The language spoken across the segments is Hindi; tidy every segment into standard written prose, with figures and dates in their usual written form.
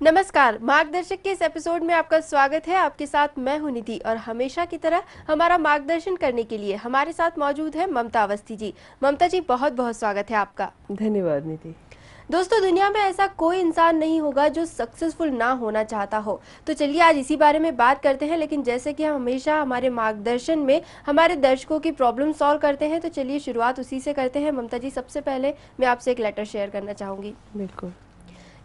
नमस्कार, मार्गदर्शक के इस एपिसोड में आपका स्वागत है। आपके साथ मैं हूं निधि और हमेशा की तरह हमारा मार्गदर्शन करने के लिए हमारे साथ मौजूद है ममता अवस्थी जी। ममता जी, बहुत बहुत स्वागत है आपका। धन्यवाद निधि। दोस्तों, दुनिया में ऐसा कोई इंसान नहीं होगा जो सक्सेसफुल ना होना चाहता हो। तो चलिए आज इसी बारे में बात करते हैं। लेकिन जैसे कि हम हमेशा हमारे मार्गदर्शन में हमारे दर्शकों की प्रॉब्लम सॉल्व करते हैं, तो चलिए शुरुआत उसी से करते हैं। ममता जी, सबसे पहले मैं आपसे एक लेटर शेयर करना चाहूँगी। बिल्कुल।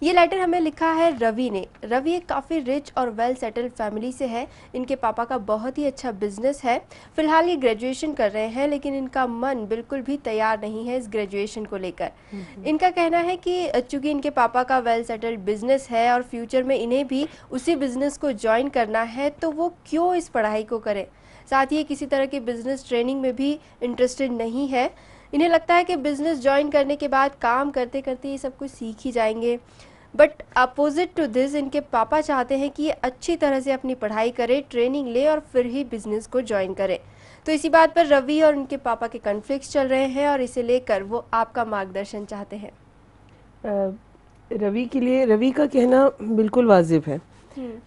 ये लेटर हमें लिखा है रवि ने। रवि एक काफ़ी रिच और वेल सेटल्ड फैमिली से है। इनके पापा का बहुत ही अच्छा बिजनेस है। फिलहाल ये ग्रेजुएशन कर रहे हैं, लेकिन इनका मन बिल्कुल भी तैयार नहीं है इस ग्रेजुएशन को लेकर। इनका कहना है कि चूंकि इनके पापा का वेल सेटल्ड बिजनेस है और फ्यूचर में इन्हें भी उसी बिजनेस को ज्वाइन करना है, तो वो क्यों इस पढ़ाई को करें। साथ ही किसी तरह की बिजनेस ट्रेनिंग में भी इंटरेस्टेड नहीं है। इन्हें लगता है कि बिजनेस ज्वाइन करने के बाद काम करते करते ये सब कुछ सीख ही जाएंगे। बट अपोजिट टू दिस, इनके पापा चाहते हैं कि ये अच्छी तरह से अपनी पढ़ाई करे, ट्रेनिंग ले और फिर ही बिजनेस को ज्वाइन करे। तो इसी बात पर रवि और उनके पापा के कॉन्फ्लिक्ट्स चल रहे हैं और इसे लेकर वो आपका मार्गदर्शन चाहते हैं। रवि के लिए रवि का कहना बिल्कुल वाजिब है।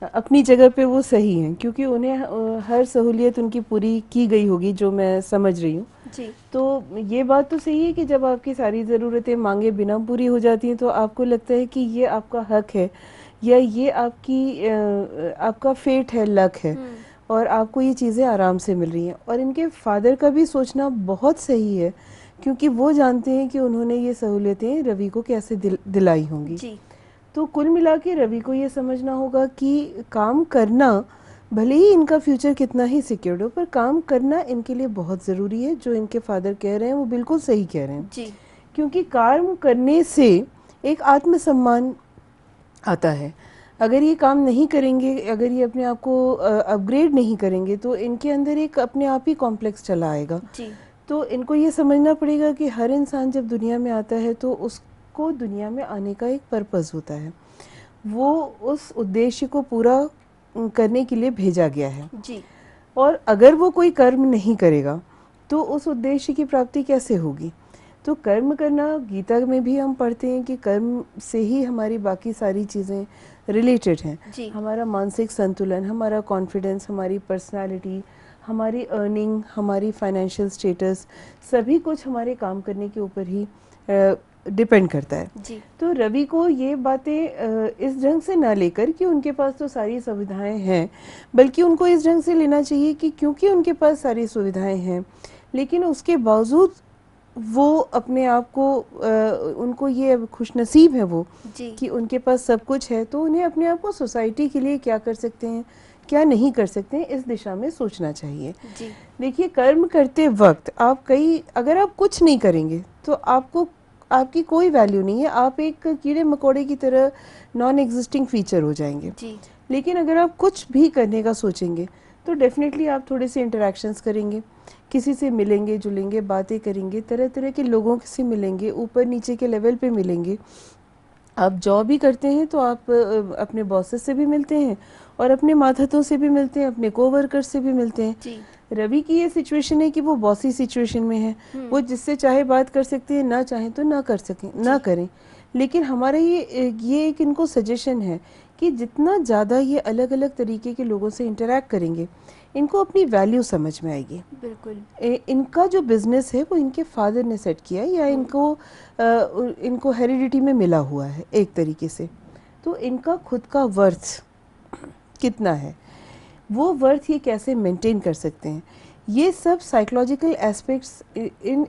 अपनी जगह पे वो सही हैं, क्योंकि उन्हें हर सहूलियत उनकी पूरी की गई होगी, जो मैं समझ रही हूँ जी। तो ये बात तो सही है कि जब आपकी सारी ज़रूरतें मांगे बिना पूरी हो जाती हैं तो आपको लगता है कि ये आपका हक है या ये आपका फेट है, लक है और आपको ये चीज़ें आराम से मिल रही हैं। और इनके फादर का भी सोचना बहुत सही है, क्योंकि वो जानते हैं कि उन्होंने ये सहूलियतें रवि को कैसे दिलाई होंगी। जी। तो कुल मिला के रवि को ये समझना होगा कि काम करना, भले ही इनका फ्यूचर कितना ही सिक्योर्ड हो, पर काम करना इनके लिए बहुत ज़रूरी है। जो इनके फादर कह रहे हैं वो बिल्कुल सही कह रहे हैं। जी। क्योंकि काम करने से एक आत्मसम्मान आता है। अगर ये काम नहीं करेंगे, अगर ये अपने आप को अपग्रेड नहीं करेंगे, तो इनके अंदर एक अपने आप ही कॉम्प्लेक्स चला आएगा। जी। तो इनको ये समझना पड़ेगा कि हर इंसान जब दुनिया में आता है तो उसको दुनिया में आने का एक पर्पस होता है। वो उस उद्देश्य को पूरा करने के लिए भेजा गया है। जी। और अगर वो कोई कर्म नहीं करेगा तो उस उद्देश्य की प्राप्ति कैसे होगी। तो कर्म करना, गीता में भी हम पढ़ते हैं कि कर्म से ही हमारी बाकी सारी चीज़ें रिलेटेड हैं। हमारा मानसिक संतुलन, हमारा कॉन्फिडेंस, हमारी पर्सनालिटी, हमारी अर्निंग, हमारी फाइनेंशियल स्टेटस, सभी कुछ हमारे काम करने के ऊपर ही डिपेंड करता है। जी। तो रवि को ये बातें इस ढंग से ना लेकर कि उनके पास तो सारी सुविधाएं हैं, बल्कि उनको इस ढंग से लेना चाहिए कि क्योंकि उनके पास सारी सुविधाएं हैं, लेकिन उसके बावजूद वो अपने आप को उनको ये खुशनसीब है वो कि उनके पास सब कुछ है, तो उन्हें अपने आप को सोसाइटी के लिए क्या कर सकते हैं, क्या नहीं कर सकते हैं, इस दिशा में सोचना चाहिए। देखिए, कर्म करते वक्त अगर आप कुछ नहीं करेंगे तो आपकी कोई वैल्यू नहीं है। आप एक कीड़े मकोड़े की तरह नॉन एग्जिस्टिंग फीचर हो जाएंगे। लेकिन अगर आप कुछ भी करने का सोचेंगे तो डेफिनेटली आप थोड़े से इंटरेक्शंस करेंगे, किसी से मिलेंगे जुलेंगे, बातें करेंगे, तरह तरह के लोगों से मिलेंगे, ऊपर नीचे के लेवल पे मिलेंगे। आप जॉब भी करते हैं तो आप अपने बॉसेस से भी मिलते हैं और अपने मातहतों से भी मिलते हैं, अपने कोवर्कर्स से भी मिलते हैं। रवि की ये सिचुएशन है कि वो बॉसी सिचुएशन में है। वो जिससे चाहे बात कर सकते हैं, ना चाहे तो ना कर सकें, ना करें। लेकिन हमारा ये एक इनको सजेशन है कि जितना ज़्यादा ये अलग अलग तरीके के लोगों से इंटरेक्ट करेंगे, इनको अपनी वैल्यू समझ में आएगी। बिल्कुल। इनका जो बिजनेस है वो इनके फादर ने सेट किया है या इनको हेरिडिटी में मिला हुआ है एक तरीके से। तो इनका खुद का वर्थ कितना है, वो वर्थ ये कैसे मेंटेन कर सकते हैं, ये सब साइकोलॉजिकल एस्पेक्ट्स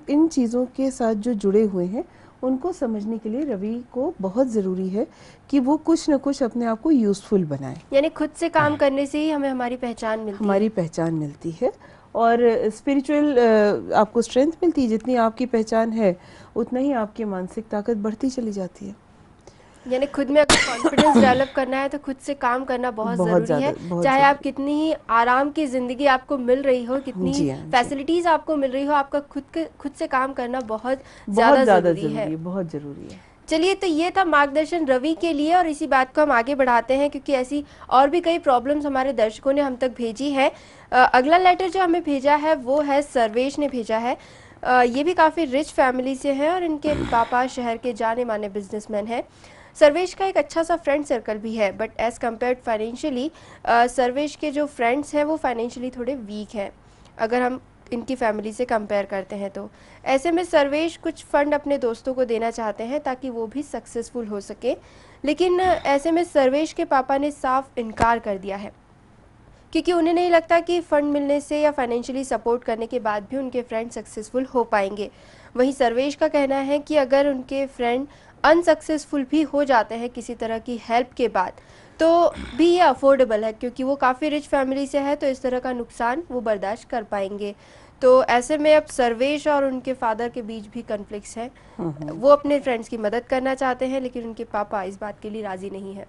इन चीज़ों के साथ जो जुड़े हुए हैं, उनको समझने के लिए रवि को बहुत ज़रूरी है कि वो कुछ न कुछ अपने आप को यूज़फुल बनाए। यानी खुद से काम करने से ही हमें हमारी पहचान मिलती है और स्पिरिचुअल आपको स्ट्रेंथ मिलती है। जितनी आपकी पहचान है उतना ही आपकी मानसिक ताकत बढ़ती चली जाती है। यानी खुद में अगर कॉन्फिडेंस डेवलप करना है तो खुद से काम करना बहुत ज़रूरी है। चाहे आप कितनी ही आराम की ज़िंदगी आपको मिल रही हो, कितनी फैसिलिटीज़ आपको मिल रही हो, आपका खुद से काम करना बहुत ज़्यादा ज़रूरी है, बहुत ज़रूरी है। चलिए, तो ये था मार्गदर्शन रवि के लिए और इसी बात को हम आगे बढ़ाते हैं, क्योंकि ऐसी और भी कई प्रॉब्लम्स हमारे दर्शकों ने हम तक भेजी है। अगला लेटर जो हमें भेजा है वो है सर्वेश ने भेजा है। ये भी काफ़ी रिच फैमिली से हैं और इनके पापा शहर के जाने माने बिजनेसमैन हैं। सर्वेश का एक अच्छा सा फ्रेंड सर्कल भी है, but as compared financially Sarvesh के जो फ्रेंड्स हैं वो फाइनेंशियली थोड़े वीक हैं, अगर हम इनकी फैमिली से कंपेयर करते हैं तो। ऐसे में सर्वेश कुछ फंड अपने दोस्तों को देना चाहते हैं ताकि वो भी सक्सेसफुल हो सके, लेकिन ऐसे में सर्वेश के पापा ने साफ इनकार कर दिया है, क्योंकि उन्हें नहीं लगता कि फ़ंड मिलने से या फाइनेंशियली सपोर्ट करने के बाद भी उनके फ्रेंड सक्सेसफुल हो पाएंगे। वहीं सर्वेश का कहना है कि अगर उनके फ्रेंड अनसक्सेसफुल भी हो जाते हैं किसी तरह की हेल्प के बाद, तो भी ये अफोर्डेबल है, क्योंकि वो काफ़ी रिच फैमिली से है, तो इस तरह का नुकसान वो बर्दाश्त कर पाएंगे। तो ऐसे में अब सर्वेश और उनके फादर के बीच भी कन्फ्लिक्ट्स हैं। वो अपने फ्रेंड्स की मदद करना चाहते हैं, लेकिन उनके पापा इस बात के लिए राज़ी नहीं है।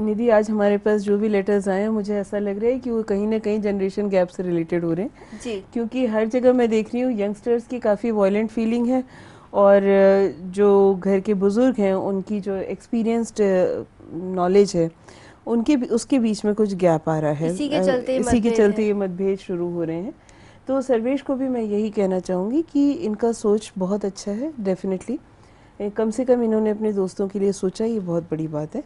निधि, आज हमारे पास जो भी लेटर्स आए हैं मुझे ऐसा लग रहा है कि वो कहीं ना कहीं जनरेशन गैप से रिलेटेड हो रहे हैं जी। क्योंकि हर जगह मैं देख रही हूँ यंगस्टर्स की काफ़ी वायलेंट फीलिंग है और जो घर के बुजुर्ग हैं उनकी जो एक्सपीरियंस्ड नॉलेज है उनके उसके बीच में कुछ गैप आ रहा है। इसी के चलते ये मतभेद शुरू हो रहे हैं। तो सर्वेश को भी मैं यही कहना चाहूँगी कि इनका सोच बहुत अच्छा है। डेफिनेटली कम से कम इन्होंने अपने दोस्तों के लिए सोचा, ये बहुत बड़ी बात है।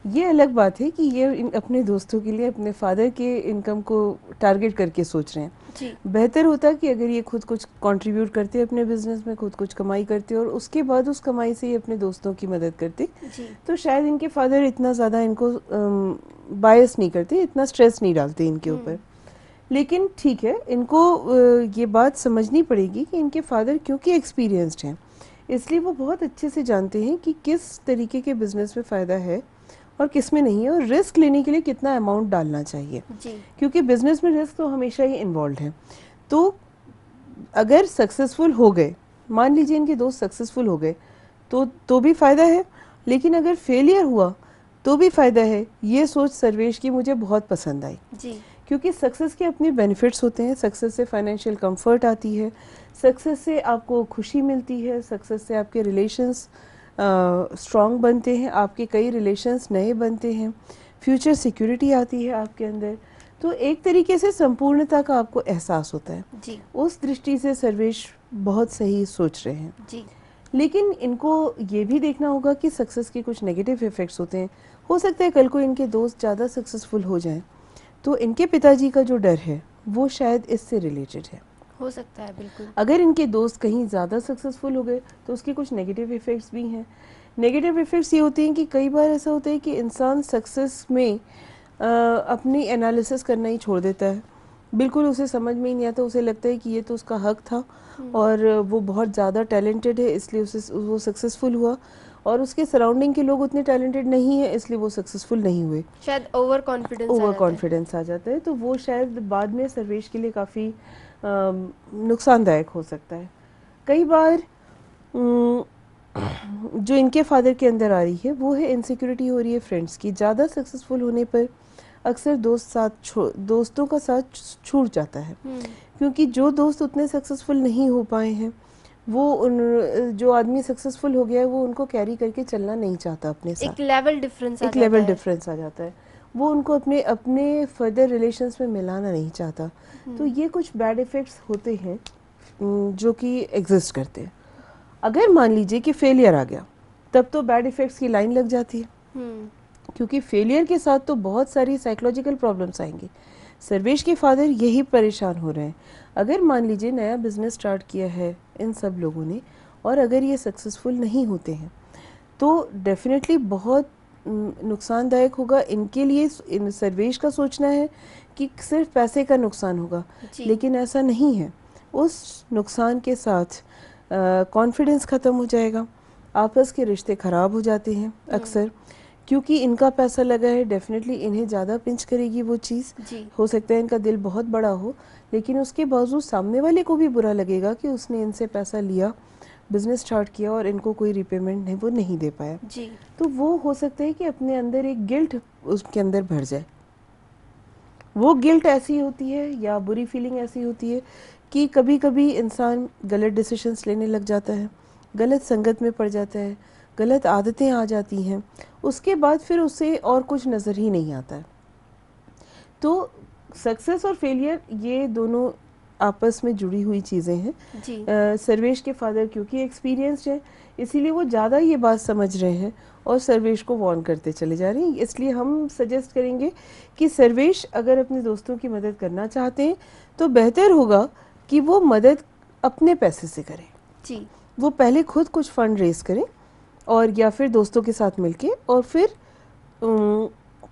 ये अलग बात है कि ये अपने दोस्तों के लिए अपने फादर के इनकम को टारगेट करके सोच रहे हैं। जी। बेहतर होता कि अगर ये खुद कुछ कंट्रीब्यूट करते अपने बिजनेस में, खुद कुछ कमाई करते और उसके बाद उस कमाई से ये अपने दोस्तों की मदद करते, तो शायद इनके फादर इतना ज़्यादा इनको बायस नहीं करते, इतना स्ट्रेस नहीं डालते इनके ऊपर। लेकिन ठीक है, इनको ये बात समझनी पड़ेगी कि इनके फादर क्योंकि एक्सपीरियंस्ड हैं, इसलिए वो बहुत अच्छे से जानते हैं कि किस तरीके के बिजनेस में फ़ायदा है और किस में नहीं है, और रिस्क लेने के लिए कितना अमाउंट डालना चाहिए जी। क्योंकि बिजनेस में रिस्क तो हमेशा ही इन्वॉल्व है। तो अगर सक्सेसफुल हो गए, मान लीजिए इनके दोस्त सक्सेसफुल हो गए तो भी फ़ायदा है, लेकिन अगर फेलियर हुआ तो भी फ़ायदा है। ये सोच सर्वेश की मुझे बहुत पसंद आई जी। क्योंकि सक्सेस के अपने बेनिफिट्स होते हैं। सक्सेस से फाइनेंशियल कंफर्ट आती है, सक्सेस से आपको खुशी मिलती है, सक्सेस से आपके रिलेशंस स्ट्रॉन्ग बनते हैं, आपके कई रिलेशंस नए बनते हैं, फ्यूचर सिक्योरिटी आती है आपके अंदर। तो एक तरीके से संपूर्णता का आपको एहसास होता है। जी। उस दृष्टि से सर्वेश बहुत सही सोच रहे हैं। जी। लेकिन इनको ये भी देखना होगा कि सक्सेस के कुछ नेगेटिव इफ़ेक्ट्स होते हैं। हो सकता है कल को इनके दोस्त ज़्यादा सक्सेसफुल हो जाएं, तो इनके पिताजी का जो डर है वो शायद इससे रिलेटेड है। हो सकता है, बिल्कुल। अगर इनके दोस्त कहीं ज़्यादा सक्सेसफुल हो गए तो उसके कुछ नेगेटिव इफ़ेक्ट्स भी हैं। नेगेटिव इफ़ेक्ट्स ये होते हैं कि कई बार ऐसा होता है कि इंसान सक्सेस में अपनी एनालिसिस करना ही छोड़ देता है। बिल्कुल उसे समझ में ही नहीं आता, उसे लगता है कि ये तो उसका हक था और वो बहुत ज़्यादा टैलेंटेड है इसलिए वो सक्सेसफुल हुआ, और उसके सराउंडिंग के लोग उतने टैलेंटेड नहीं है इसलिए वो सक्सेसफुल नहीं हुए। शायद ओवर कॉन्फिडेंस आ जाता है। तो वो शायद बाद में सर्वेश के लिए काफ़ी नुकसानदायक हो सकता है। कई बार जो इनके फादर के अंदर आ रही है वो है इनसिक्योरिटी हो रही है फ्रेंड्स की। ज़्यादा सक्सेसफुल होने पर अक्सर दोस्तों का साथ छूट जाता है, क्योंकि जो दोस्त उतने सक्सेसफुल नहीं हो पाए हैं वो जो आदमी सक्सेसफुल हो गया है वो उनको कैरी करके चलना नहीं चाहता अपने साथ। एक लेवल डिफरेंस आ जाता है। वो उनको अपने फर्दर रिलेशंस में मिलाना नहीं चाहता। तो ये कुछ बैड इफ़ेक्ट्स होते हैं जो कि एग्जिस्ट करते हैं। अगर मान लीजिए कि फेलियर आ गया, तब तो बैड इफ़ेक्ट्स की लाइन लग जाती है, क्योंकि फेलियर के साथ तो बहुत सारी साइकोलॉजिकल प्रॉब्लम्स आएंगी। सर्वेश के फादर यही परेशान हो रहे हैं। अगर मान लीजिए नया बिजनेस स्टार्ट किया है इन सब लोगों ने और अगर ये सक्सेसफुल नहीं होते हैं तो डेफिनेटली बहुत नुकसानदायक होगा इनके लिए। सर्वेश का सोचना है कि सिर्फ पैसे का नुकसान होगा, लेकिन ऐसा नहीं है। उस नुकसान के साथ कॉन्फिडेंस ख़त्म हो जाएगा, आपस के रिश्ते ख़राब हो जाते हैं अक्सर, क्योंकि इनका पैसा लगा है। डेफिनेटली इन्हें ज़्यादा पिंच करेगी वो चीज़। हो सकता है इनका दिल बहुत बड़ा हो, लेकिन उसके बावजूद सामने वाले को भी बुरा लगेगा कि उसने इनसे पैसा लिया, बिजनेस स्टार्ट किया और इनको कोई रिपेमेंट नहीं, वो नहीं दे पाया। जी। तो वो हो सकता है कि अपने अंदर एक गिल्ट उसके अंदर भर जाए। वो गिल्ट ऐसी होती है या बुरी फीलिंग ऐसी होती है कि कभी कभी इंसान गलत डिसीजंस लेने लग जाता है, गलत संगत में पड़ जाता है, गलत आदतें आ जाती हैं, उसके बाद फिर उसे और कुछ नज़र ही नहीं आता है। तो सक्सेस और फेलियर ये दोनों आपस में जुड़ी हुई चीज़ें हैं। सर्वेश के फादर क्योंकि एक्सपीरियंस्ड है इसीलिए वो ज़्यादा ये बात समझ रहे हैं और सर्वेश को वार्न करते चले जा रहे हैं। इसलिए हम सजेस्ट करेंगे कि सर्वेश अगर अपने दोस्तों की मदद करना चाहते हैं तो बेहतर होगा कि वो मदद अपने पैसे से करें। जी, वो पहले खुद कुछ फंड रेज करें और या फिर दोस्तों के साथ मिलके और फिर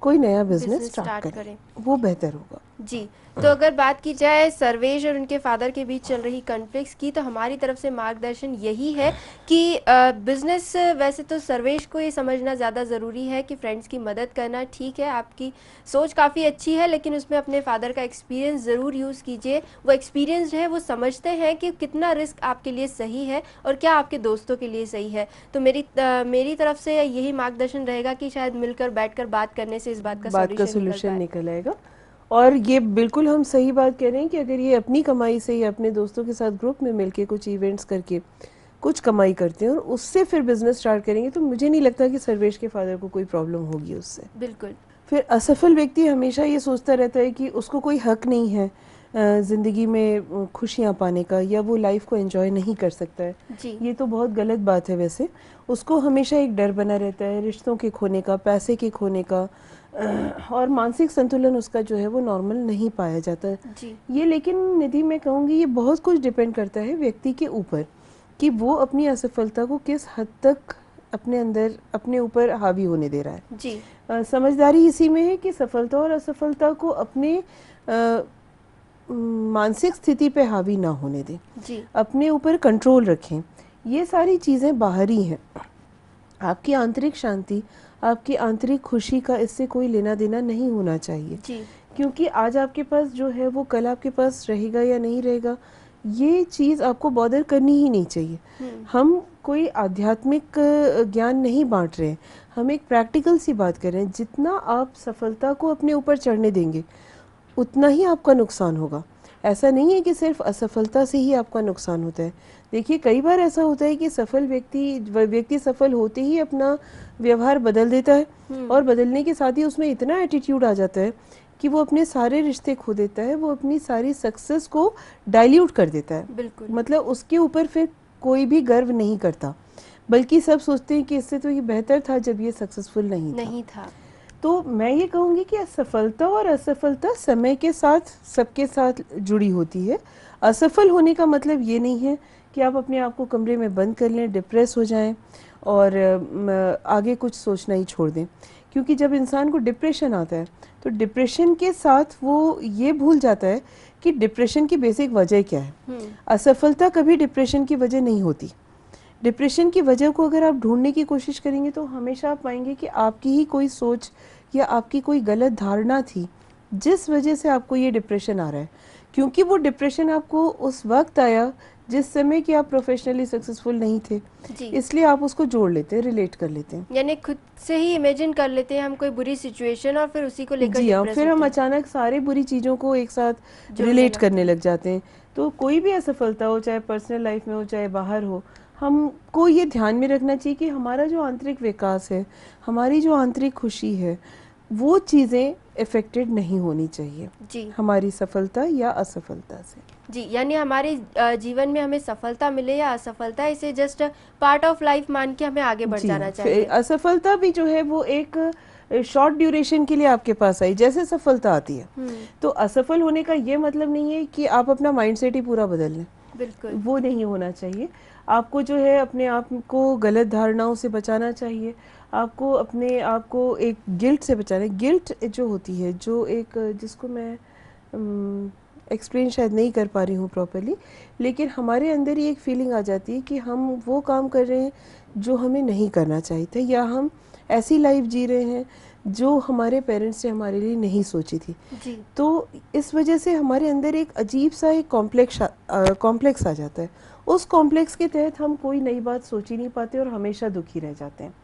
कोई नया बिजनेस स्टार्ट करें, वो बेहतर होगा। जी। तो अगर बात की जाए सर्वेश और उनके फादर के बीच चल रही कॉन्फ्लिक्ट्स की, तो हमारी तरफ से मार्गदर्शन यही है कि बिजनेस, वैसे तो सर्वेश को ये समझना ज़्यादा ज़रूरी है कि फ्रेंड्स की मदद करना ठीक है, आपकी सोच काफ़ी अच्छी है, लेकिन उसमें अपने फादर का एक्सपीरियंस ज़रूर यूज़ कीजिए। वो एक्सपीरियंस्ड है, वो समझते हैं कि कितना रिस्क आपके लिए सही है और क्या आपके दोस्तों के लिए सही है। तो मेरी तरफ से यही मार्गदर्शन रहेगा कि शायद मिलकर बैठकर बात करने से इस बात का सोल्यूशन निकल आएगा। और ये बिल्कुल हम सही बात कह रहे हैं कि अगर ये अपनी कमाई से या अपने दोस्तों के साथ ग्रुप में मिलके कुछ इवेंट्स करके कुछ कमाई करते हैं और उससे फिर बिजनेस स्टार्ट करेंगे तो मुझे नहीं लगता कि सर्वेश के फादर को कोई प्रॉब्लम होगी उससे। बिल्कुल। फिर असफल व्यक्ति हमेशा ये सोचता रहता है कि उसको कोई हक नहीं है ज़िंदगी में खुशियाँ पाने का, या वो लाइफ को एंजॉय नहीं कर सकता है। जी। ये तो बहुत गलत बात है। वैसे उसको हमेशा एक डर बना रहता है रिश्तों के खोने का, पैसे के खोने का, और मानसिक संतुलन उसका जो है वो नॉर्मल नहीं पाया जाता है। जी। ये लेकिन निधि मैं कहूँगी ये बहुत कुछ डिपेंड करता है व्यक्ति के ऊपर कि वो अपनी असफलता को किस हद तक अपने अंदर अपने ऊपर हावी होने दे रहा है। जी। समझदारी इसी में है कि सफलता और असफलता को अपने मानसिक स्थिति पे हावी ना होने दें, जी। अपने ऊपर कंट्रोल रखें। ये सारी चीज़ें बाहरी हैं। आपकी आंतरिक शांति, आपकी आंतरिक खुशी का इससे कोई लेना देना नहीं होना चाहिए। जी। क्योंकि आज आपके पास जो है वो कल आपके पास रहेगा या नहीं रहेगा, ये चीज़ आपको बॉदर करनी ही नहीं चाहिए। हम कोई आध्यात्मिक ज्ञान नहीं बांट रहे हैं, हम एक प्रैक्टिकल सी बात कर रहे हैं। जितना आप सफलता को अपने ऊपर चढ़ने देंगे उतना ही आपका नुकसान होगा। ऐसा नहीं है कि सिर्फ असफलता से ही आपका नुकसान होता है। देखिए कई बार ऐसा होता है कि सफल व्यक्ति सफल होते ही अपना व्यवहार बदल देता है और बदलने के साथ ही उसमें इतना एटीट्यूड आ जाता है कि वो अपने सारे रिश्ते खो देता है, वो अपनी सारी सक्सेस को डाइल्यूट कर देता है। बिल्कुल। मतलब उसके ऊपर फिर कोई भी गर्व नहीं करता, बल्कि सब सोचते हैं कि इससे तो ये बेहतर था जब ये सक्सेसफुल नहीं था। तो मैं ये कहूँगी कि सफलता और असफलता समय के साथ सबके साथ जुड़ी होती है। असफल होने का मतलब ये नहीं है कि आप अपने आप को कमरे में बंद कर लें, डिप्रेस हो जाएं और आगे कुछ सोचना ही छोड़ दें। क्योंकि जब इंसान को डिप्रेशन आता है तो डिप्रेशन के साथ वो ये भूल जाता है कि डिप्रेशन की बेसिक वजह क्या है। असफलता कभी डिप्रेशन की वजह नहीं होती। डिप्रेशन की वजह को अगर आप ढूंढने की कोशिश करेंगे तो हमेशा आप पाएंगे कि आपकी ही कोई सोच या आपकी कोई गलत धारणा थी जिस वजह से आपको ये डिप्रेशन आ रहा है। क्योंकि वो डिप्रेशन आपको उस वक्त आया जिस समय कि आप प्रोफेशनली सक्सेसफुल नहीं थे, इसलिए आप उसको जोड़ लेते हैं, रिलेट कर लेते हैं, यानी खुद से ही इमेजिन कर लेते हैं हम कोई बुरी सिचुएशन और फिर उसी को लेकर जी हाँ, फिर हम अचानक सारी बुरी चीज़ों को एक साथ रिलेट करने लग जाते हैं। तो कोई भी असफलता हो, चाहे पर्सनल लाइफ में हो चाहे बाहर हो, हमको ये ध्यान में रखना चाहिए कि हमारा जो आंतरिक विकास है, हमारी जो आंतरिक खुशी है, वो चीज़ें इफेक्टेड नहीं होनी चाहिए जी हमारी सफलता या असफलता से। जी, यानी हमारे जीवन में हमें सफलता मिले या असफलता, इसे जस्ट पार्ट ऑफ लाइफ मान के हमें आगे बढ़ जाना चाहिए। असफलता भी जो है वो एक शॉर्ट ड्यूरेशन के लिए आपके पास आई, जैसे सफलता आती है। तो असफल होने का ये मतलब नहीं है कि आप अपना माइंडसेट ही पूरा बदल लें, बिल्कुल वो नहीं होना चाहिए। आपको जो है अपने आप को गलत धारणाओं से बचाना चाहिए, आपको अपने आप को एक गिल्ट से बचाना है। गिल्ट जो होती है, जो एक जिसको मैं एक्सप्लेन शायद नहीं कर पा रही हूँ प्रॉपरली, लेकिन हमारे अंदर ही एक फीलिंग आ जाती है कि हम वो काम कर रहे हैं जो हमें नहीं करना चाहिए था, या हम ऐसी लाइफ जी रहे हैं जो हमारे पेरेंट्स ने हमारे लिए नहीं सोची थी जी। तो इस वजह से हमारे अंदर एक अजीब सा एक कॉम्प्लेक्स आ जाता है। उस कॉम्प्लेक्स के तहत हम कोई नई बात सोच ही नहीं पाते और हमेशा दुखी रह जाते हैं।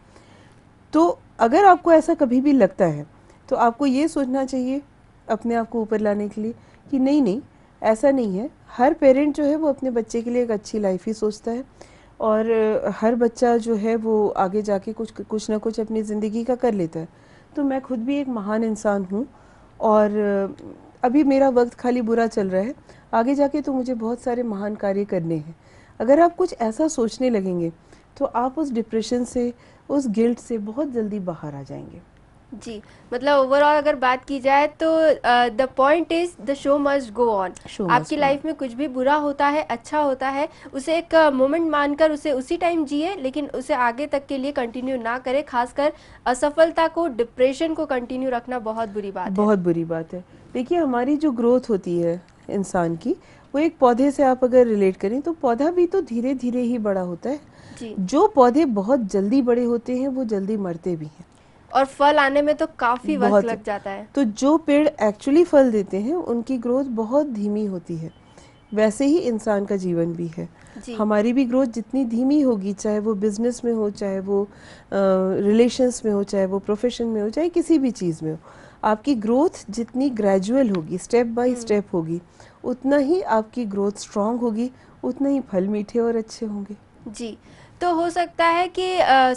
तो अगर आपको ऐसा कभी भी लगता है तो आपको ये सोचना चाहिए अपने आप को ऊपर लाने के लिए कि नहीं, ऐसा नहीं है। हर पेरेंट जो है वो अपने बच्चे के लिए एक अच्छी लाइफ ही सोचता है, और हर बच्चा जो है वो आगे जाके कुछ ना कुछ अपनी ज़िंदगी का कर लेता है। तो मैं खुद भी एक महान इंसान हूँ और अभी मेरा वक्त खाली बुरा चल रहा है, आगे जाके तो मुझे बहुत सारे महान कार्य करने हैं। अगर आप कुछ ऐसा सोचने लगेंगे तो आप उस डिप्रेशन से, उस गिल्ट से बहुत जल्दी बाहर आ जाएंगे। जी, मतलब ओवरऑल अगर बात की जाए तो the point is the show must go on. Show आपकी मस्ट गो ऑन। लाइफ में कुछ भी बुरा होता है, अच्छा होता है, उसे एक मोमेंट मानकर उसे उसी टाइम जिए, लेकिन उसे आगे तक के लिए कंटिन्यू ना करें। खासकर असफलता को, डिप्रेशन को कंटिन्यू रखना बहुत बुरी बात है। बहुत बुरी बात है। देखिए, हमारी जो ग्रोथ होती है इंसान की, वो एक पौधे से आप अगर रिलेट करें तो पौधा भी तो धीरे धीरे ही बड़ा होता है। जी, जो पौधे बहुत जल्दी बड़े होते हैं वो जल्दी मरते भी हैं। और फल आने में तो काफी वक्त बहुत। लग जाता है। तो जो पेड़ एक्चुअली फल देते हैं उनकी ग्रोथ बहुत धीमी होती है। वैसे ही इंसान का जीवन भी है। जी, हमारी भी ग्रोथ जितनी धीमी होगी, चाहे वो बिजनेस में हो, चाहे वो रिलेशंस में हो, चाहे वो प्रोफेशन में हो, चाहे किसी भी चीज़ में हो, आपकी ग्रोथ जितनी ग्रेजुअल होगी, स्टेप बाय स्टेप होगी, उतना ही आपकी ग्रोथ स्ट्रांग होगी, उतना ही फल मीठे और अच्छे होंगे। जी। तो हो सकता है कि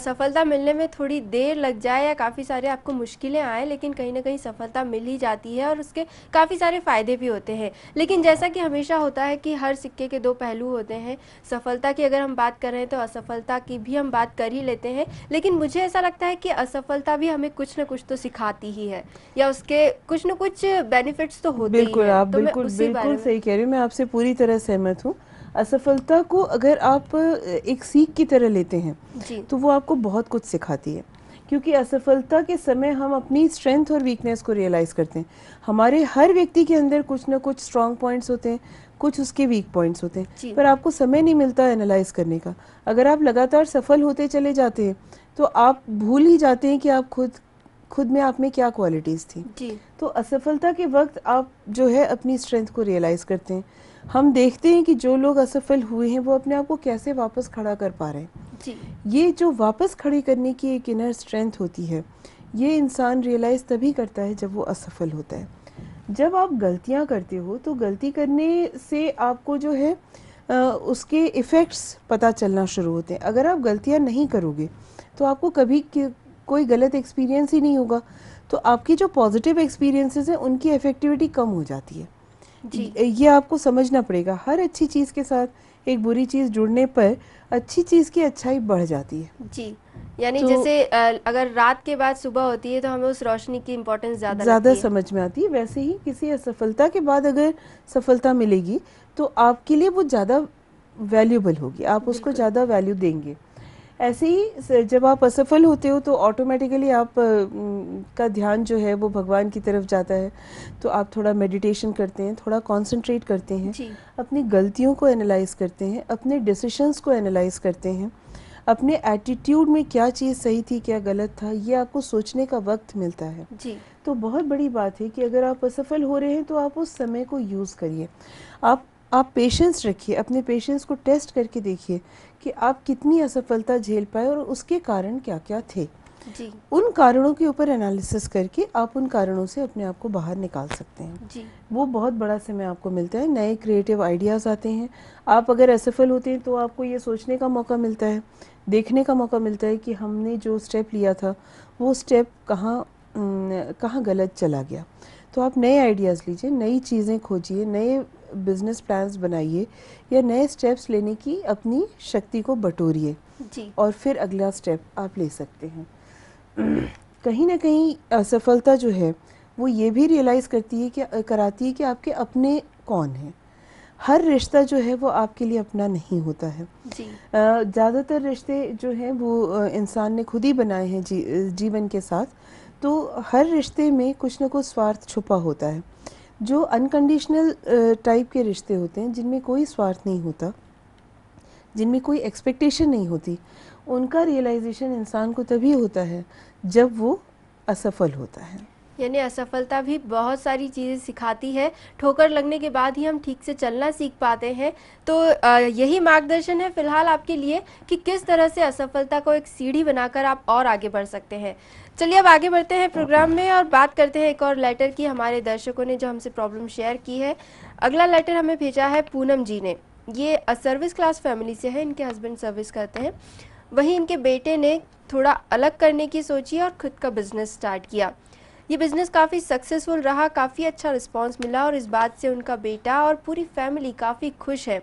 सफलता मिलने में थोड़ी देर लग जाए या काफ़ी सारे आपको मुश्किलें आए, लेकिन कहीं न कहीं सफलता मिल ही जाती है और उसके काफ़ी सारे फ़ायदे भी होते हैं। लेकिन जैसा कि हमेशा होता है कि हर सिक्के के दो पहलू होते हैं। सफलता की अगर हम बात कर रहे हैं तो असफलता की भी हम बात कर ही लेते हैं। लेकिन मुझे ऐसा लगता है कि असफलता भी हमें कुछ न कुछ तो सिखाती ही है, या उसके कुछ न कुछ बेनिफिट्स तो होते ही बिल्कुल, हैं। आप तो मैं बिल्कुल उसी बिल्कुल बारे में। सही कह रहे हो। मैं आपसे पूरी तरह सहमत हूँ। असफलता को अगर आप एक सीख की तरह लेते हैं, जी, तो वो आपको बहुत कुछ सिखाती है। क्योंकि असफलता के समय हम अपनी स्ट्रेंथ और वीकनेस को रियलाइज़ करते हैं। हमारे हर व्यक्ति के अंदर कुछ ना कुछ स्ट्रॉन्ग पॉइंट्स होते हैं, कुछ उसके वीक पॉइंट्स होते हैं, जी, पर आपको समय नहीं मिलता एनालाइज करने का। अगर आप लगातार सफल होते चले जाते हैं, तो आप भूल ही जाते हैं कि आप खुद खुद में आप में क्या क्वालिटीज़ थी। जी, तो असफलता के वक्त आप जो है अपनी स्ट्रेंथ को रियलाइज़ करते हैं। हम देखते हैं कि जो लोग असफल हुए हैं वो अपने आप को कैसे वापस खड़ा कर पा रहे हैं। जी, ये जो वापस खड़ी करने की एक इनर स्ट्रेंथ होती है, ये इंसान रियलाइज़ तभी करता है जब वो असफल होता है। जब आप गलतियां करते हो तो गलती करने से आपको जो है उसके इफ़ेक्ट्स पता चलना शुरू होते हैं। अगर आप गलतियां नहीं करोगे तो आपको कभी कोई गलत एक्सपीरियंस ही नहीं होगा। तो आपकी जो पॉजिटिव एक्सपीरियंसेस हैं उनकी इफेक्टिविटी कम हो जाती है। जी, ये आपको समझना पड़ेगा। हर अच्छी चीज़ के साथ एक बुरी चीज़ जुड़ने पर अच्छी चीज़ की अच्छाई बढ़ जाती है। जी। यानी तो जैसे अगर रात के बाद सुबह होती है तो हमें उस रोशनी की इम्पोर्टेंस ज़्यादा ज़्यादा लगती है। समझ में आती है। वैसे ही किसी असफलता के बाद अगर सफलता मिलेगी तो आपके लिए वो ज़्यादा वैल्यूबल होगी, आप उसको बिल्कुल। ज़्यादा वैल्यू देंगे। ऐसे ही जब आप असफल होते हो तो ऑटोमेटिकली आप का ध्यान जो है वो भगवान की तरफ जाता है। तो आप थोड़ा मेडिटेशन करते हैं, थोड़ा कंसंट्रेट करते हैं, जी, अपनी गलतियों को एनालाइज करते हैं, अपने डिसीशंस को एनालाइज करते हैं, अपने एटीट्यूड में क्या चीज़ सही थी क्या गलत था, ये आपको सोचने का वक्त मिलता है। जी, तो बहुत बड़ी बात है कि अगर आप असफल हो रहे हैं तो आप उस समय को यूज़ करिए। आप पेशेंस रखिए, अपने पेशेंस को टेस्ट करके देखिए कि आप कितनी असफलता झेल पाए और उसके कारण क्या क्या थे। जी, उन कारणों के ऊपर एनालिसिस करके आप उन कारणों से अपने आप को बाहर निकाल सकते हैं। जी, वो बहुत बड़ा समय आपको मिलता है, नए क्रिएटिव आइडियाज़ आते हैं। आप अगर असफल होते हैं तो आपको ये सोचने का मौका मिलता है, देखने का मौका मिलता है कि हमने जो स्टेप लिया था वो स्टेप कहाँ गलत चला गया। तो आप नए आइडियाज़ लीजिए, नई चीज़ें खोजिए, नए बिजनेस प्लान्स बनाइए या नए स्टेप्स लेने की अपनी शक्ति को बटोरिए जी, और फिर अगला स्टेप आप ले सकते हैं। कहीं ना कहीं असफलता जो है वो ये भी रियलाइज़ करती है कि कराती है कि आपके अपने कौन हैं। हर रिश्ता जो है वो आपके लिए अपना नहीं होता है। जी, ज़्यादातर रिश्ते जो हैं वो इंसान ने खुद ही बनाए हैं जीवन के साथ। तो हर रिश्ते में कुछ ना कुछ स्वार्थ छुपा होता है। जो अनकंडीशनल टाइप के रिश्ते होते हैं जिनमें कोई स्वार्थ नहीं होता, जिनमें कोई एक्सपेक्टेशन नहीं होती, उनका रियलाइजेशन इंसान को तभी होता है जब वो असफल होता है। यानी असफलता भी बहुत सारी चीज़ें सिखाती है। ठोकर लगने के बाद ही हम ठीक से चलना सीख पाते हैं। तो यही मार्गदर्शन है फ़िलहाल आपके लिए कि किस तरह से असफलता को एक सीढ़ी बनाकर आप और आगे बढ़ सकते हैं। चलिए अब आगे बढ़ते हैं प्रोग्राम में और बात करते हैं एक और लेटर की, हमारे दर्शकों ने जो हमसे प्रॉब्लम शेयर की है। अगला लेटर हमें भेजा है पूनम जी ने। ये सर्विस क्लास फैमिली से है, इनके हस्बैंड सर्विस करते हैं। वहीं इनके बेटे ने थोड़ा अलग करने की सोची और खुद का बिजनेस स्टार्ट किया। ये बिज़नेस काफ़ी सक्सेसफुल रहा, काफ़ी अच्छा रिस्पांस मिला और इस बात से उनका बेटा और पूरी फैमिली काफ़ी खुश है।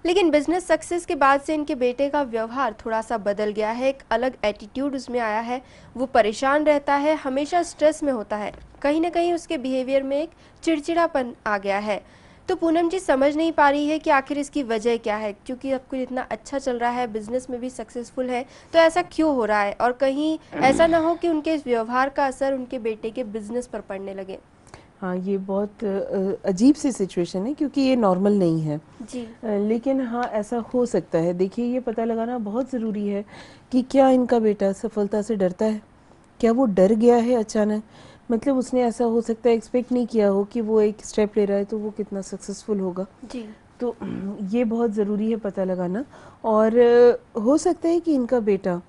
लेकिन बिजनेस सक्सेस के बाद से इनके बेटे का व्यवहार थोड़ा सा बदल गया है, एक अलग एटीट्यूड उसमें आया है। वो परेशान रहता है, हमेशा स्ट्रेस में होता है, कहीं ना कहीं उसके बिहेवियर में एक चिड़चिड़ापन आ गया है। तो पूनम जी समझ नहीं पा रही है कि आखिर इसकी वजह क्या है, क्योंकि अब कुछ इतना अच्छा चल रहा है, बिजनेस में भी सक्सेसफुल है, तो ऐसा क्यों हो रहा है, और कहीं ऐसा ना हो कि उनके इस व्यवहार का असर उनके बेटे के बिजनेस पर पड़ने लगे। हाँ, ये बहुत अजीब सी सिचुएशन है क्योंकि ये नॉर्मल नहीं है जी। लेकिन हाँ ऐसा हो सकता है। देखिए, ये पता लगाना बहुत ज़रूरी है कि क्या इनका बेटा सफलता से डरता है, क्या वो डर गया है अचानक। मतलब उसने ऐसा हो सकता है एक्सपेक्ट नहीं किया हो कि वो एक स्टेप ले रहा है तो वो कितना सक्सेसफुल होगा। जी। तो ये बहुत ज़रूरी है पता लगाना। और हो सकता है कि इनका बेटा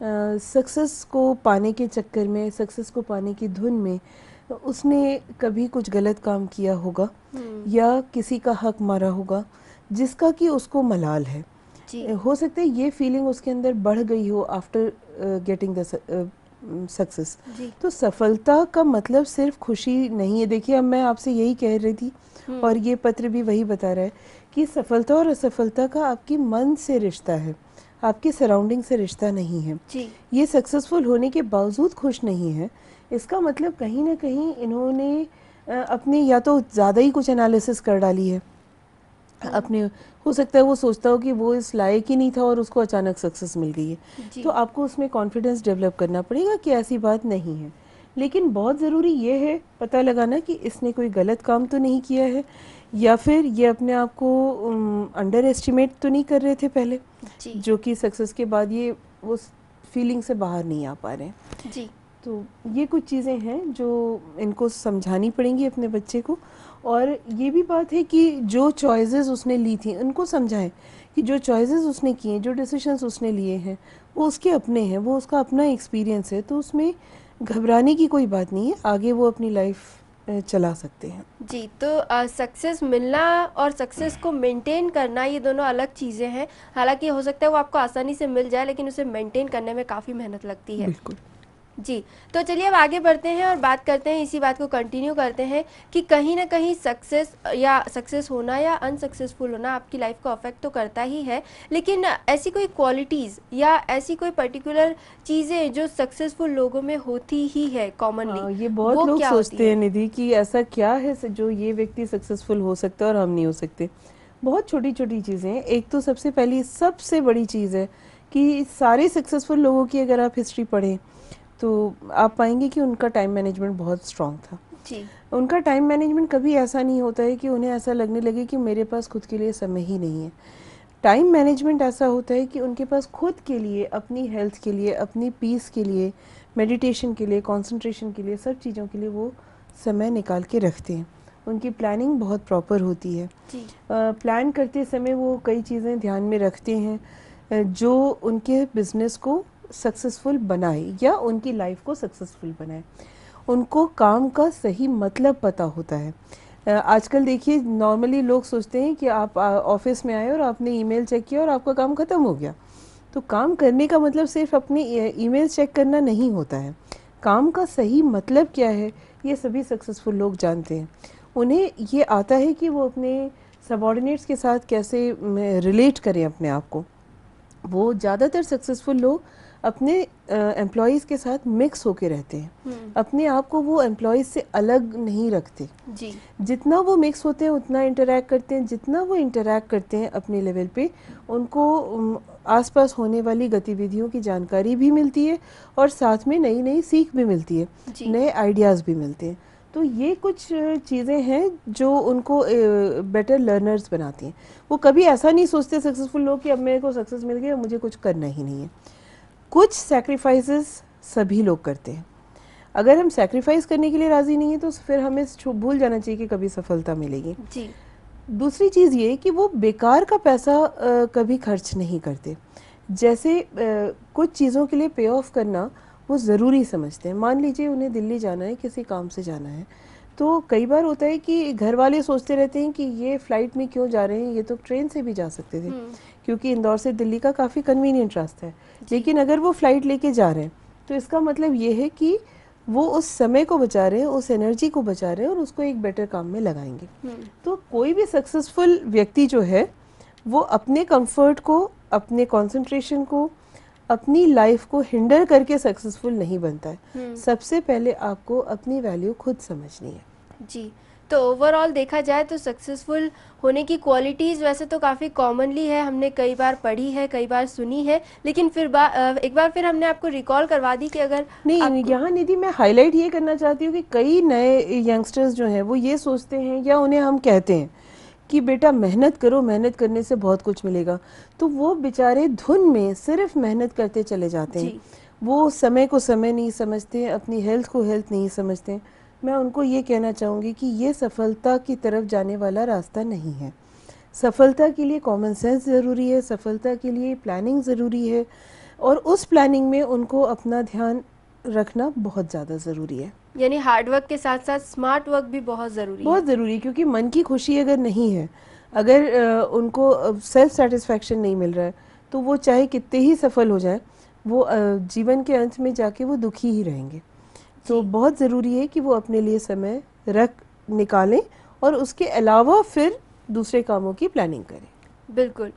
सक्सेस को पाने के चक्कर में, सक्सेस को पाने की धुन में उसने कभी कुछ गलत काम किया होगा या किसी का हक मारा होगा जिसका कि उसको मलाल है। जी। हो सकता है ये फीलिंग उसके अंदर बढ़ गई हो आफ्टर गेटिंग द सक्सेस। तो सफलता का मतलब सिर्फ खुशी नहीं है। देखिए, अब मैं आपसे यही कह रही थी और ये पत्र भी वही बता रहा है कि सफलता और असफलता का आपके मन से रिश्ता है, आपके सराउंडिंग से रिश्ता नहीं है। जी। ये सक्सेसफुल होने के बावजूद खुश नहीं है, इसका मतलब कहीं ना कहीं इन्होंने अपने या तो ज़्यादा ही कुछ एनालिसिस कर डाली है अपने। हो सकता है वो सोचता हो कि वो इस लायक ही नहीं था और उसको अचानक सक्सेस मिल गई है। तो आपको उसमें कॉन्फिडेंस डेवलप करना पड़ेगा कि ऐसी बात नहीं है। लेकिन बहुत ज़रूरी ये है पता लगाना कि इसने कोई गलत काम तो नहीं किया है या फिर ये अपने आप को अंडर एस्टिमेट तो नहीं कर रहे थे पहले, जो कि सक्सेस के बाद ये वो फीलिंग से बाहर नहीं आ पा रहे हैं। जी। तो ये कुछ चीज़ें हैं जो इनको समझानी पड़ेंगी अपने बच्चे को। और ये भी बात है कि जो चॉइसेस उसने ली थी उनको समझाएं कि जो चॉइसेस उसने किए, जो डिसीजंस उसने लिए हैं वो उसके अपने हैं, वो उसका अपना एक्सपीरियंस है, तो उसमें घबराने की कोई बात नहीं है, आगे वो अपनी लाइफ चला सकते हैं। जी। तो सक्सेस मिलना और सक्सेस को मेंटेन करना ये दोनों अलग चीज़ें हैं। हालांकि हो सकता है वो आपको आसानी से मिल जाए, लेकिन उसे मेंटेन करने में काफ़ी मेहनत लगती है। बिल्कुल। जी। तो चलिए अब आगे बढ़ते हैं और बात करते हैं, इसी बात को कंटिन्यू करते हैं कि कहीं ना कहीं सक्सेस होना या अनसक्सेसफुल होना आपकी लाइफ को अफेक्ट तो करता ही है, लेकिन ऐसी कोई क्वालिटीज़ या ऐसी कोई पर्टिकुलर चीज़ें जो सक्सेसफुल लोगों में होती ही है कॉमनली, ये बहुत वो लोग क्या होती सोचते है? हैं निधि कि ऐसा क्या है जो ये व्यक्ति सक्सेसफुल हो सकता है और हम नहीं हो सकते। बहुत छोटी छोटी चीज़ें हैं। एक तो सबसे पहली सबसे बड़ी चीज़ है कि सारे सक्सेसफुल लोगों की अगर आप हिस्ट्री पढ़ें तो आप पाएंगे कि उनका टाइम मैनेजमेंट बहुत स्ट्रांग था। जी। उनका टाइम मैनेजमेंट कभी ऐसा नहीं होता है कि उन्हें ऐसा लगने लगे कि मेरे पास खुद के लिए समय ही नहीं है। टाइम मैनेजमेंट ऐसा होता है कि उनके पास खुद के लिए, अपनी हेल्थ के लिए, अपनी पीस के लिए, मेडिटेशन के लिए, कंसंट्रेशन के लिए, सब चीज़ों के लिए वो समय निकाल के रखते हैं। उनकी प्लानिंग बहुत प्रॉपर होती है। प्लान करते समय वो कई चीज़ें ध्यान में रखते हैं जो उनके बिजनेस को सक्सेसफुल बनाए या उनकी लाइफ को सक्सेसफुल बनाए। उनको काम का सही मतलब पता होता है। आजकल देखिए, नॉर्मली लोग सोचते हैं कि आप ऑफिस में आए और आपने ईमेल चेक किया और आपका काम ख़त्म हो गया। तो काम करने का मतलब सिर्फ अपनी ईमेल चेक करना नहीं होता है। काम का सही मतलब क्या है ये सभी सक्सेसफुल लोग जानते हैं। उन्हें ये आता है कि वो अपने सबॉर्डिनेट्स के साथ कैसे रिलेट करें अपने आप को। वो ज़्यादातर सक्सेसफुल लोग अपने एम्प्लॉयज़ के साथ मिक्स होके रहते हैं, अपने आप को वो एम्प्लॉयज़ से अलग नहीं रखते। जी। जितना वो मिक्स होते हैं उतना इंटरैक्ट करते हैं, जितना वो इंटरैक्ट करते हैं अपने लेवल पे उनको आसपास होने वाली गतिविधियों की जानकारी भी मिलती है और साथ में नई नई सीख भी मिलती है, नए आइडियाज़ भी मिलते हैं। तो ये कुछ चीज़ें हैं जो उनको बेटर लर्नर्स बनाती हैं। वो कभी ऐसा नहीं सोचते सक्सेसफुल लोग कि अब मेरे को सक्सेस मिल गया, मुझे कुछ करना ही नहीं है। कुछ सैक्रिफाइसेस सभी लोग करते हैं। अगर हम सैक्रिफाइस करने के लिए राज़ी नहीं है तो फिर हमें भूल जाना चाहिए कि कभी सफलता मिलेगी। जी। दूसरी चीज़ ये कि वो बेकार का पैसा कभी खर्च नहीं करते। जैसे कुछ चीज़ों के लिए पे ऑफ करना वो ज़रूरी समझते हैं। मान लीजिए उन्हें दिल्ली जाना है, किसी काम से जाना है, तो कई बार होता है कि घर वाले सोचते रहते हैं कि ये फ़्लाइट में क्यों जा रहे हैं, ये तो ट्रेन से भी जा सकते थे, क्योंकि इंदौर से दिल्ली का काफ़ी कन्वीनियंट रास्ता है। लेकिन अगर वो फ़्लाइट लेके जा रहे हैं तो इसका मतलब ये है कि वो उस समय को बचा रहे हैं, उस एनर्जी को बचा रहे हैं और उसको एक बेटर काम में लगाएंगे। तो कोई भी सक्सेसफुल व्यक्ति जो है वो अपने कंफर्ट को, अपने कंसंट्रेशन को, अपनी लाइफ को हिंडर करके सक्सेसफुल नहीं बनता है। सबसे पहले आपको अपनी वैल्यू खुद समझनी है। जी, तो ओवरऑल देखा जाए तो सक्सेसफुल होने की क्वालिटीज़ वैसे तो काफ़ी कॉमनली है, हमने कई बार पढ़ी है, कई बार सुनी है, लेकिन फिर एक बार फिर हमने आपको रिकॉल करवा दी कि अगर नहीं, यहाँ निधि मैं हाईलाइट ये करना चाहती हूँ कि कई नए यंगस्टर्स जो हैं वो ये सोचते हैं या उन्हें हम कहते हैं कि बेटा मेहनत करो, मेहनत करने से बहुत कुछ मिलेगा, तो वो बेचारे धुन में सिर्फ मेहनत करते चले जाते हैं। वो समय को समय नहीं समझते, अपनी हेल्थ को हेल्थ नहीं समझते। मैं उनको ये कहना चाहूँगी कि ये सफलता की तरफ जाने वाला रास्ता नहीं है। सफलता के लिए कॉमन सेंस ज़रूरी है, सफलता के लिए प्लानिंग ज़रूरी है, और उस प्लानिंग में उनको अपना ध्यान रखना बहुत ज़्यादा ज़रूरी है। यानी हार्ड वर्क के साथ साथ स्मार्ट वर्क भी बहुत ज़रूरी है। बहुत ज़रूरी, क्योंकि मन की खुशी अगर नहीं है, अगर उनको सेल्फ सेटिस्फैक्शन नहीं मिल रहा है, तो वो चाहे कितने ही सफल हो जाए, वो जीवन के अंत में जाके वो दुखी ही रहेंगे। तो बहुत ज़रूरी है कि वो अपने लिए समय निकालें और उसके अलावा फिर दूसरे कामों की प्लानिंग करें। बिल्कुल।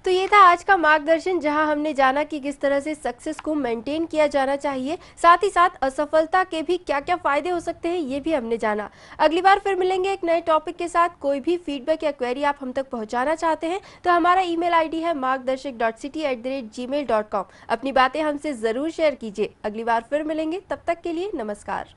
तो ये था आज का मार्गदर्शन, जहां हमने जाना कि किस तरह से सक्सेस को मेंटेन किया जाना चाहिए, साथ ही साथ असफलता के भी क्या क्या फायदे हो सकते हैं ये भी हमने जाना। अगली बार फिर मिलेंगे एक नए टॉपिक के साथ। कोई भी फीडबैक या क्वेरी आप हम तक पहुंचाना चाहते हैं तो हमारा ईमेल आईडी है margdarshik.city@gmail.com। अपनी बातें हमसे ज़रूर शेयर कीजिए। अगली बार फिर मिलेंगे, तब तक के लिए नमस्कार।